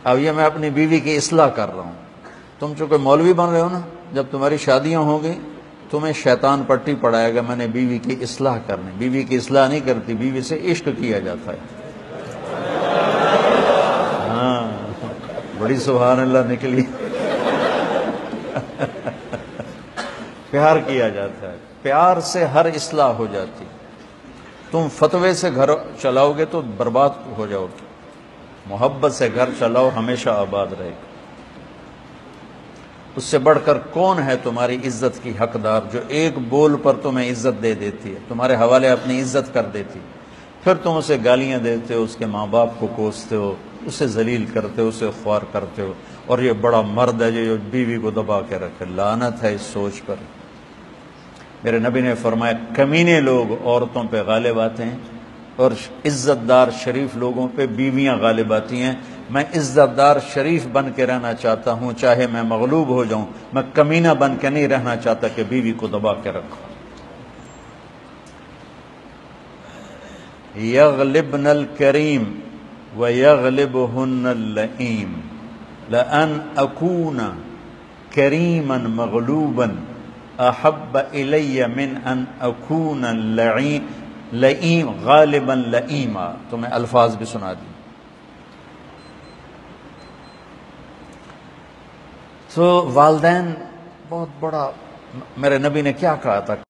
اب یہ میں اپنی بیوی کی اصلاح کر رہا ہوں. تم چونکہ مولوی بن رہے ہو نا، جب تمہاری شادیاں ہوں گی تمہیں شیطان پٹی پڑھائے گا میں نے بیوی کی اصلاح کرنی. بیوی کی اصلاح نہیں کرتی، بیوی سے عشق کیا جاتا ہے. ہاں بڑی سبحان اللہ نکلی. پیار کیا جاتا ہے، پیار سے ہر اصلاح ہو جاتی. تم فتوے سے گھر چلاؤ گے تو برباد ہو جاؤ گے. محبت سے گھر چلاؤ ہمیشہ آباد رہے گا. اس سے بڑھ کر کون ہے تمہاری عزت کی حقدار جو ایک بول پر تمہیں عزت دے دیتی ہے، تمہارے حوالے اپنی عزت کر دیتی، پھر تم اسے گالیاں دیتے ہو، اس کے ماں باپ کو کوستے ہو، اسے ذلیل کرتے ہو، اسے خوار کرتے ہو. اور یہ بڑا مرد ہے جو بیوی کو دبا کے رکھے. لعنت ہے اس سوچ پر. میرے نبی نے فرمایا کمینے لوگ عورتوں پہ غالب آتے ہیں اور عزت دار شریف لوگوں پہ بیویاں غالب آتی ہیں. میں عزت دار شریف بن کے رہنا چاہتا ہوں چاہے میں مغلوب ہو جاؤں. میں کمینہ بن کے نہیں رہنا چاہتا کہ بیوی کو دبا کے رکھوں. یغلبن الکریم ویغلبہن اللئیم لأن اکون کریما مغلوبا احب الی من ان اکون لئیم غالبا لئیما. تو میں الفاظ بھی سنا دی. تو والدین بہت بڑا. میرے نبی نے کیا کہا تھا؟